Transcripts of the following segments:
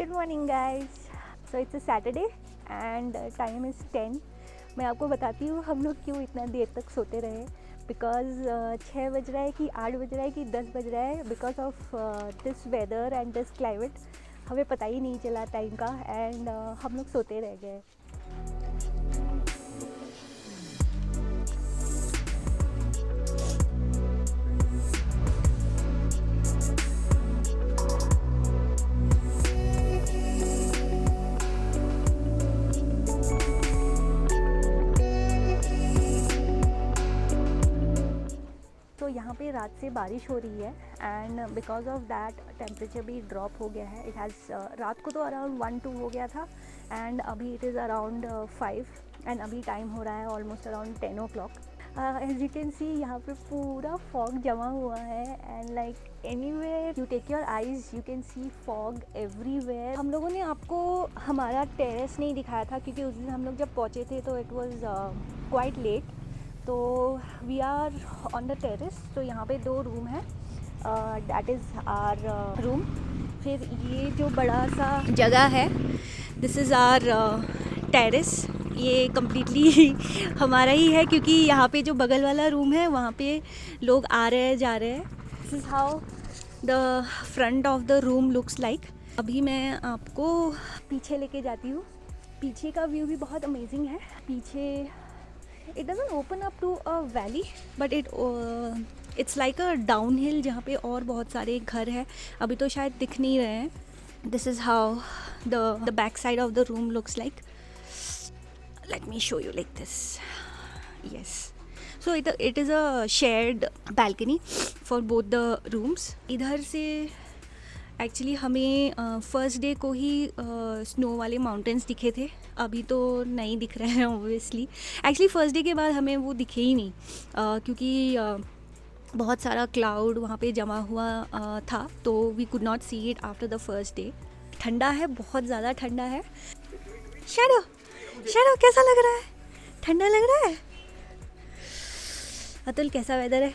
Good morning guys. So it's a Saturday and time is 10। मैं आपको बताती हूँ हम लोग क्यों इतना देर तक सोते रहे। बिकॉज 6 बज रहा है कि 8 बज रहा है कि 10 बज रहा है, because of this weather and this climate हमें पता ही नहीं चला टाइम का एंड हम लोग सोते रह गए। तो यहाँ पे रात से बारिश हो रही है and because of that temperature भी ड्रॉप हो गया है। इट हैज़ रात को तो अराउंड 1-2 हो गया था एंड अभी इट इज़ अराउंड 5 एंड अभी टाइम हो रहा है almost around 10 o'clock। As you can see यहाँ पे पूरा फॉग जमा हुआ है and like anywhere you take your eyes you can see fog everywhere. हम लोगों ने आपको हमारा टेरेस नहीं दिखाया था क्योंकि उस दिन हम लोग जब पहुँचे थे तो इट वॉज़ क्वाइट लेट। तो we are on the terrace. तो यहाँ पे 2 रूम है, दैट इज़ आर रूम। फिर ये जो बड़ा सा जगह है दिस इज़ आर टेरेस। ये कम्प्लीटली हमारा ही है क्योंकि यहाँ पे जो बगल वाला रूम है वहाँ पे लोग आ रहे हैं जा रहे हैं। This is how the front of the room looks like. अभी मैं आपको पीछे लेके जाती हूँ। पीछे का व्यू भी बहुत अमेजिंग है। पीछे it doesn't open up to a valley but it's like a downhill जहाँ पे और बहुत सारे घर हैं। अभी तो शायद दिख नहीं रहे हैं। This is how the back side of the room looks like. Let me show you like this. Yes. So it is a shared balcony for both the rooms. इधर से एक्चुअली हमें फर्स्ट डे को ही snow वाले mountains दिखे थे, अभी तो नहीं दिख रहे हैं ऑब्वियसली। एक्चुअली फ़र्स्ट डे के बाद हमें वो दिखे ही नहीं क्योंकि बहुत सारा क्लाउड वहाँ पे जमा हुआ था, तो we could not see it after the first day. ठंडा है, बहुत ज़्यादा ठंडा है। शैडो कैसा लग रहा है? ठंडा लग रहा है? अतुल कैसा वेदर है?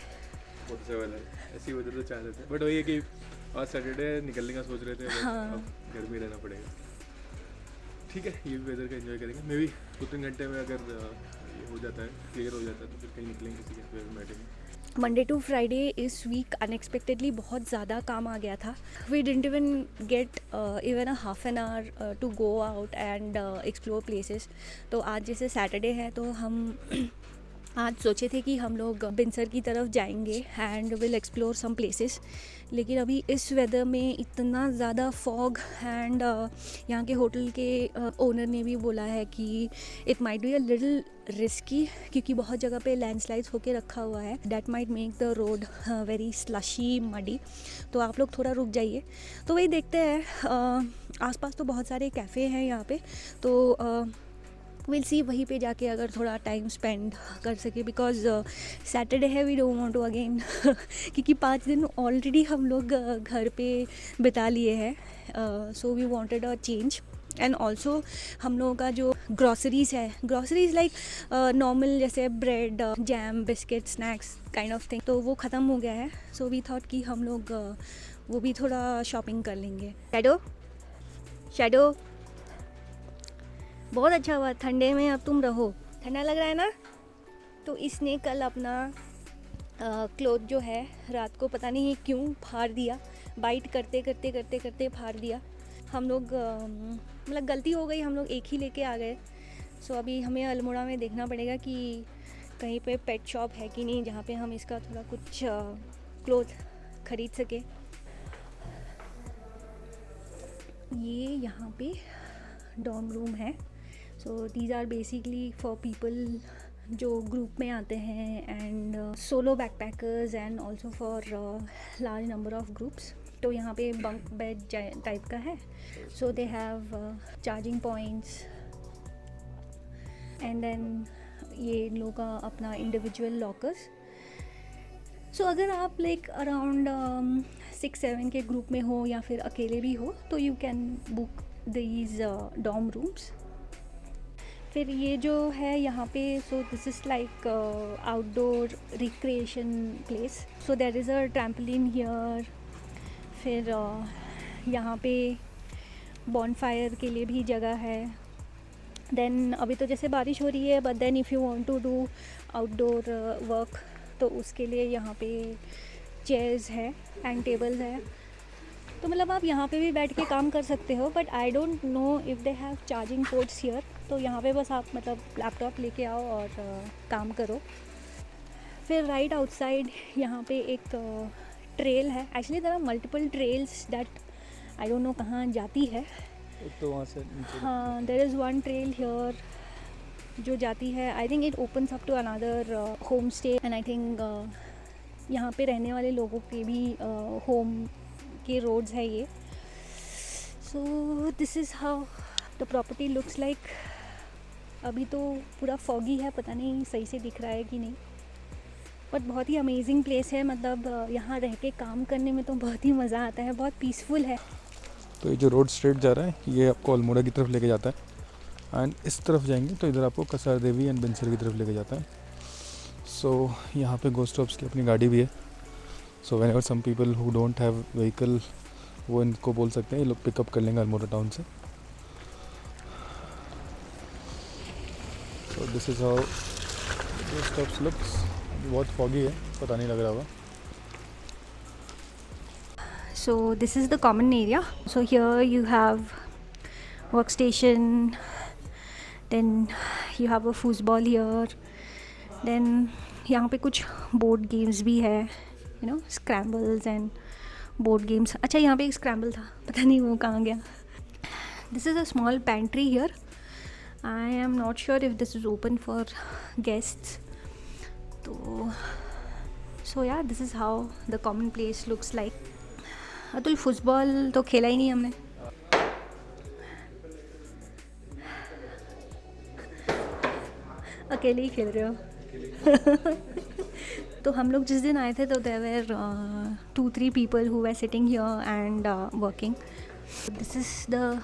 बहुत अच्छा वेदर है। ऐसी वेदर तो चाह रहे थे बट वही है कि आज सैटरडे निकलने का सोच रहे थे। हाँ। अब घर में रहना पड़ेगा। ठीक है, ये भी वेदर का एंजॉय करेंगे। मे बी 2-3 घंटे में अगर ये हो जाता है, क्लियर हो जाता है तो फिर कहीं निकलेंगे, किसी के में बैठेंगे। मंडे टू फ्राइडे इस वीक अनएक्सपेक्टेडली बहुत ज़्यादा काम आ गया था। We didn't even get even a half an hour to go out and explore places. तो आज जैसे सैटरडे है तो हम आज सोचे थे कि हम लोग बिनसर की तरफ जाएंगे and will explore some places, लेकिन अभी इस वेदर में इतना ज़्यादा फॉग एंड यहाँ के होटल के ओनर ने भी बोला है कि it might be a little risky क्योंकि बहुत जगह पे लैंडस्लाइड्स होके रखा हुआ है। That might make the road very slushy muddy, तो आप लोग थोड़ा रुक जाइए। तो वही देखते हैं। आसपास तो बहुत सारे कैफ़े हैं यहाँ पे, तो विल सी वहीं पे जाके अगर थोड़ा टाइम स्पेंड कर सके। बिकॉज सैटरडे है, we don't want to again क्योंकि 5 दिन ऑलरेडी हम लोग घर पे बिता लिए हैं। So we wanted a change and also हम लोगों का जो ग्रॉसरीज़ है, ग्रॉसरीज़ लाइक नॉर्मल जैसे bread, jam, biscuit, snacks kind of thing, तो वो ख़त्म हो गया है। सो वी थॉट कि हम लोग वो भी थोड़ा शॉपिंग कर लेंगे। शैडो बहुत अच्छा हुआ ठंडे में, अब तुम रहो। ठंडा लग रहा है ना? तो इसने कल अपना क्लोथ जो है रात को पता नहीं क्यों फाड़ दिया, बाइट करते करते फाड़ दिया। हम लोग मतलब गलती हो गई, हम लोग एक ही लेके आ गए। सो अभी हमें अल्मोड़ा में देखना पड़ेगा कि कहीं पे पेट शॉप है कि नहीं जहाँ पे हम इसका थोड़ा कुछ क्लोथ खरीद सके। ये यहाँ पे डॉर्म रूम है। So these are basically for people जो ग्रुप में आते हैं and solo backpackers and also for large number of groups. तो यहाँ पे बंक बेड टाइप का है। So they have charging points and then ये इन लोगों का अपना इंडिविजुअल लॉकर्स। सो अगर आप लाइक अराउंड 6-7 के ग्रुप में हो या फिर अकेले भी हो तो you can book these dorm rooms. फिर ये जो है यहाँ पे, so this is like outdoor recreation place. So there is a trampoline here. फिर यहाँ पे बॉनफायर के लिए भी जगह है। देन अभी तो जैसे बारिश हो रही है, but then if you want to do outdoor work तो उसके लिए यहाँ पे चेयर्स है एंड टेबल्स है। तो मतलब आप यहाँ पे भी बैठ के काम कर सकते हो, but I don't know if they have charging ports here. तो यहाँ पे बस आप मतलब लैपटॉप लेके आओ और काम करो। फिर राइट आउटसाइड यहाँ पे एक ट्रेल है। Actually there are multiple trails that I don't know कहाँ जाती है। तो वहाँ से नीचे हाँ, there is one trail here जो जाती है। I think it opens up to another home stay and I think यहाँ पे रहने वाले लोगों के भी होम के रोड्स है ये। सो this is how the property looks like. अभी तो पूरा फॉगी है, पता नहीं सही से दिख रहा है कि नहीं, बट बहुत ही अमेजिंग प्लेस है। मतलब यहाँ रह के काम करने में तो बहुत ही मज़ा आता है, बहुत पीसफुल है। तो ये जो रोड स्ट्रेट जा रहा है ये आपको अल्मोड़ा की तरफ लेके जाता है, एंड इस तरफ जाएंगे तो इधर आपको कसार देवी एंड बिनसर की तरफ लेके जाता है। सो यहाँ पे गो स्टॉप्स की अपनी गाड़ी भी है। So whenever some people who don't have vehicle वो इनको बोल सकते हैं, ये लोग पिकअप कर लेंगे अल्मोड़ा टाउन से। सो this is how go stops looks. बहुत फॉगी है, पता नहीं लग रहा होगा। So this is the common area. So here you have workstation, then you have a foosball here, then यहाँ पे कुछ board games भी है, you know, scrambles and board games. अच्छा, यहाँ पे एक scramble था, पता नहीं वो कहाँ गया। This is a small pantry here. I am not sure if this is open for guests. तो so yeah, this is how the common place looks like. Atul, football तो खेला ही नहीं हमने। अकेले ही खेल रहे हो। तो हम लोग जिस दिन आए थे तो there were 2-3 people who were sitting here and working. This is the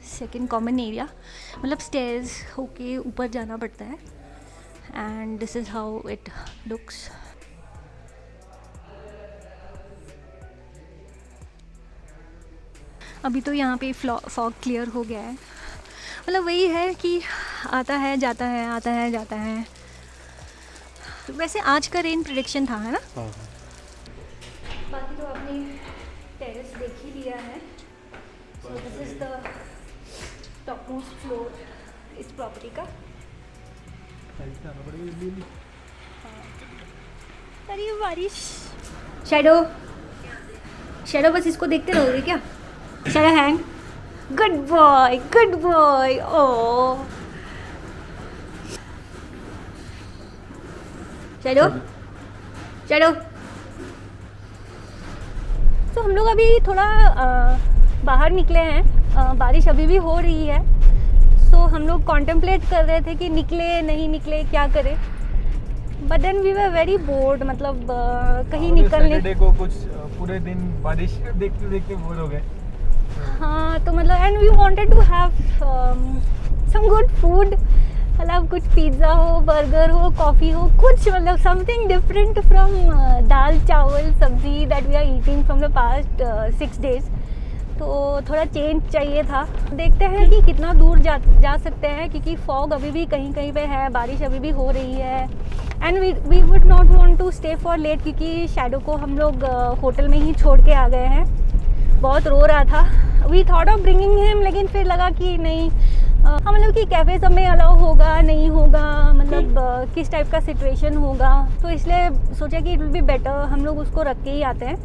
second common area. मतलब स्टेयर्स होके ऊपर जाना पड़ता है and this is how it looks. अभी तो यहाँ पे फॉग क्लियर हो गया है। मतलब वही है कि आता है जाता है, आता है जाता है। तो वैसे आज का रेन प्रेडिक्शन था, है ना? हाँ। बाकी तो आपने टेरेस देख ही लिया है। So this is the top most floor इस प्रॉपर्टी का। अरे बारिश। शैडो बस इसको देखते रहोगे क्या? Shadow hang. Good boy, good boy. Oh Shadow. तो हम लोग अभी थोड़ा बाहर निकले हैं। बारिश अभी भी हो रही है। सो हम लोग कॉन्टेम्पलेट कर रहे थे कि निकले नहीं निकले, क्या करें। But then we were very bored. मतलब कहीं निकलने सैटरडे को कुछ पूरे दिन बारिश देखते देखते बोर हो गए। हाँ, तो मतलब and we wanted to have some good food. मतलब कुछ पिज़्ज़ा हो, बर्गर हो, कॉफ़ी हो, कुछ मतलब something different from dal chawal sabzi that we are eating from the past 6 days। तो थोड़ा चेंज चाहिए था। देखते हैं कि कितना दूर जा सकते हैं, क्योंकि फॉग अभी भी कहीं कहीं पे है, बारिश अभी भी हो रही है। And we would not want to stay for late, क्योंकि शैडो को हम लोग होटल में ही छोड़ के आ गए हैं। बहुत रो रहा था। We thought of bringing him, लेकिन फिर लगा कि नहीं, हाँ मतलब कि कैफ़े सब में अलाउ होगा नहीं होगा, मतलब किस टाइप का सिचुएशन होगा। तो इसलिए सोचा कि इट विल बी बेटर हम लोग उसको रख के ही आते हैं।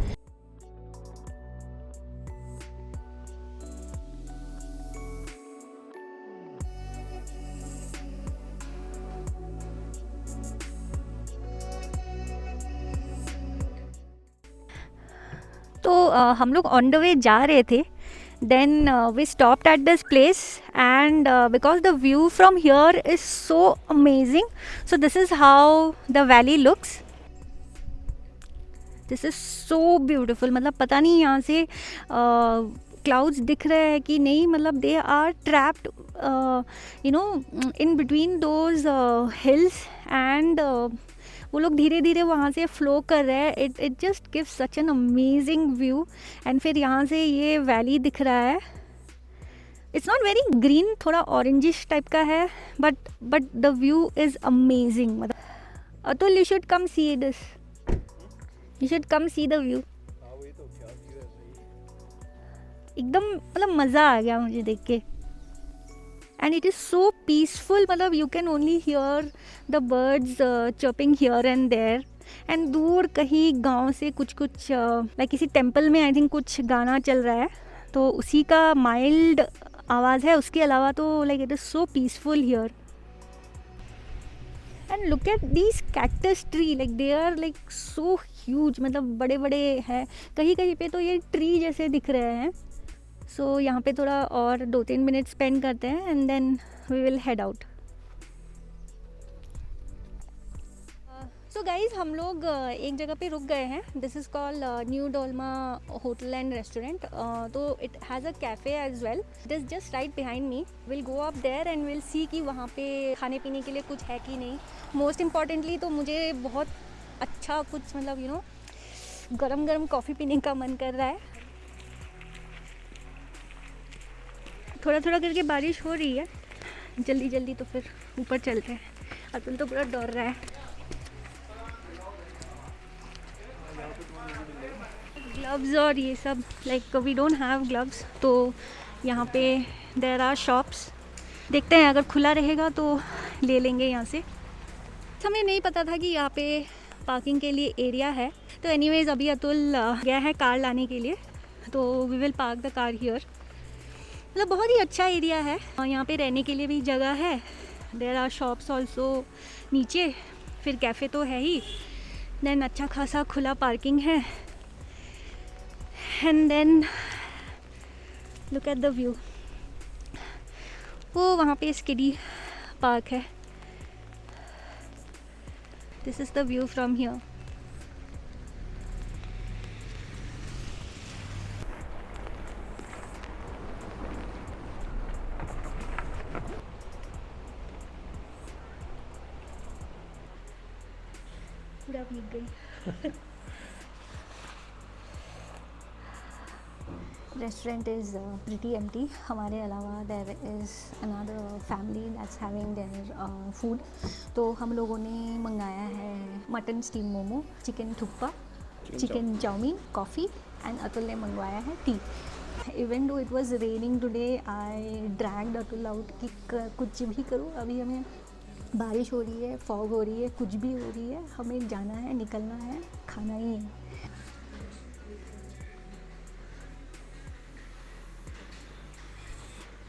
तो हम लोग ऑन द वे जा रहे थे। Then we stopped at this place, and because the view from here is so amazing, so this is how the valley looks. This is so beautiful. मतलब पता नहीं यहाँ से clouds दिख रहे हैं कि नहीं, मतलब they are trapped you know in between those hills, and वो लोग धीरे धीरे वहाँ से फ्लो कर रहे हैं। It just gives such an amazing view. And फिर यहाँ से ये वैली दिख रहा है। इट्स नॉट वेरी ग्रीन, थोड़ा ऑरेंजिश टाइप का है, but the view is amazing. मतलब Atul, you should come see this, you should come see the view. एकदम मतलब मज़ा आ गया मुझे देख के. And it is so peaceful. मतलब you can only hear the birds chirping here and there. And दूर कहीं गांव से कुछ लाइक किसी टेम्पल में आई थिंक कुछ गाना चल रहा है, तो उसी का माइल्ड आवाज़ है. उसके अलावा तो like it is so peaceful here. And look at these cactus tree, like they are like so huge. मतलब बड़े बड़े हैं, कहीं कहीं पे तो ये ट्री जैसे दिख रहे हैं. सो यहाँ पे थोड़ा और 2-3 मिनट स्पेंड करते हैं and then we will head out. So guys, हम लोग एक जगह पे रुक गए हैं. This is called new Dolma hotel and restaurant. तो it has a cafe as well. It is just right behind me. Will go up there and will see कि वहाँ पे खाने पीने के लिए कुछ है कि नहीं. मोस्ट इम्पॉर्टेंटली तो मुझे बहुत अच्छा कुछ मतलब यू नो गरम गरम कॉफ़ी पीने का मन कर रहा है. थोड़ा थोड़ा करके बारिश हो रही है. जल्दी जल्दी तो फिर ऊपर चलते हैं. अतुल तो पूरा डर रहा है. ग्लव्स और ये सब, like we don't have gloves. तो यहाँ पे देयर आर शॉप्स. देखते हैं, अगर खुला रहेगा तो ले लेंगे यहाँ से. हमें नहीं पता था कि यहाँ पे पार्किंग के लिए एरिया है. तो एनीवेज अभी अतुल गया है कार लाने के लिए, तो we will park the car here. मतलब बहुत ही अच्छा एरिया है. यहाँ पे रहने के लिए भी जगह है. देयर आर शॉप्स ऑल्सो नीचे. फिर कैफ़े तो है ही. देन अच्छा खासा खुला पार्किंग है. And then look at the view. वो वहाँ पे स्किडी पार्क है. This is the view from here. पूरा भीग गई. Restaurant is pretty empty. हमारे अलावा there is another family that's having their food. तो हम लोगों ने मंगाया है mutton steam momo, chicken thukpa, chicken chowmein, coffee. And Atul ने मंगवाया है tea. Even though it was raining today, I dragged Atul out कि कुछ भी करो, अभी हमें बारिश हो रही है, फॉग हो रही है, कुछ भी हो रही है, हमें जाना है, निकलना है, खाना ही है.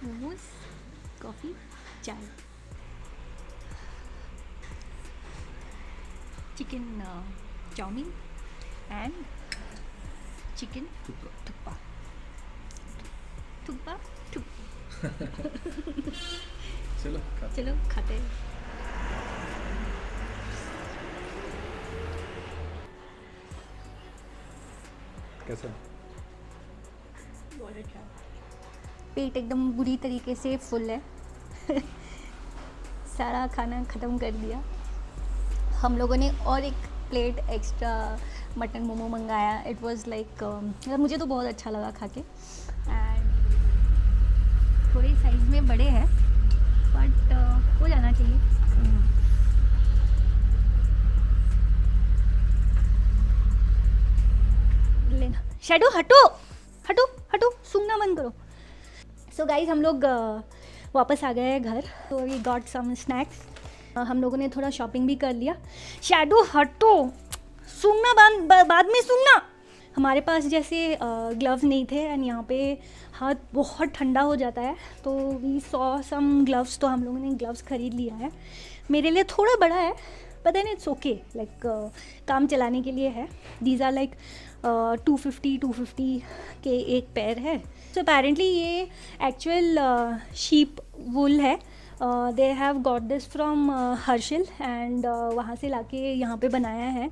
Momos, coffee, chai, chicken chowmein and chicken thukpa. Thukpa चलो खाते हैं. कैसा? बहुत अच्छा. पेट एकदम बुरी तरीके से फुल है. सारा खाना ख़त्म कर दिया. हम लोगों ने और एक प्लेट एक्स्ट्रा मटन मोमो मंगाया. इट वाज लाइक मतलब मुझे तो बहुत अच्छा लगा खा के. एंड थोड़े साइज़ में बड़े हैं, बट हो जाना चाहिए. लेना. शैडो हटो हटो हटो, सूंघना बंद करो. सो गाइज, हम लोग वापस आ गए हैं घर. तो वी गॉट सम स्नैक्स. हम लोगों ने थोड़ा शॉपिंग भी कर लिया. शैडो हटो, सूंघना बाद में सूंघना. हमारे पास जैसे ग्लव्स नहीं थे एंड यहाँ पे हाथ बहुत ठंडा हो जाता है. तो वी सॉ सम ग्लव्स. तो हम लोगों ने ग्लव्स ख़रीद लिया है. मेरे लिए थोड़ा बड़ा है, पता नहीं, इट्स ओके. लाइक काम चलाने के लिए है. दीज आर लाइक 250 के एक पैर है. सो अपेरेंटली ये एक्चुअल शीप वुल है. They have got this from Harsil and वहाँ से लाके यहाँ पे बनाया है.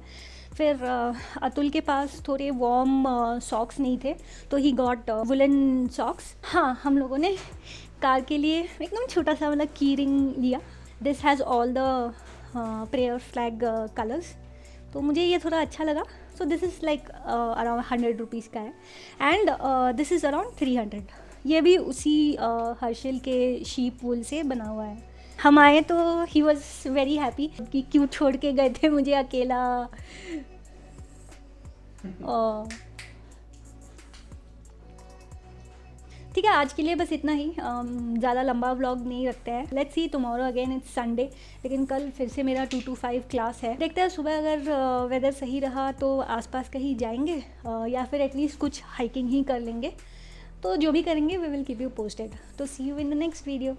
फिर अतुल के पास थोड़े वॉर्म सॉक्स नहीं थे, तो ही गॉट वुलन सॉक्स. हाँ, हम लोगों ने कार के लिए एकदम छोटा सा वाला की रिंग लिया. This has all the prayer flag colours. तो मुझे ये थोड़ा अच्छा लगा. सो this is like around 100 rupees का है. And this is around 300. ये भी उसी हर्षिल के शीप वूल से बना हुआ है। हम आए तो ही वॉज वेरी हैप्पी कि क्यों छोड़ के गए थे मुझे अकेला। ठीक है, आज के लिए बस इतना ही। ज़्यादा लंबा व्लॉग नहीं रखते हैं। Let's see tomorrow again, it's Sunday, लेकिन कल फिर से मेरा 2 to 5 क्लास है। देखते हैं सुबह अगर वेदर सही रहा तो आसपास कहीं जाएंगे या फिर एटलीस्ट कुछ हाइकिंग ही कर लेंगे। तो जो भी करेंगे we will keep you posted. तो see you in the next video.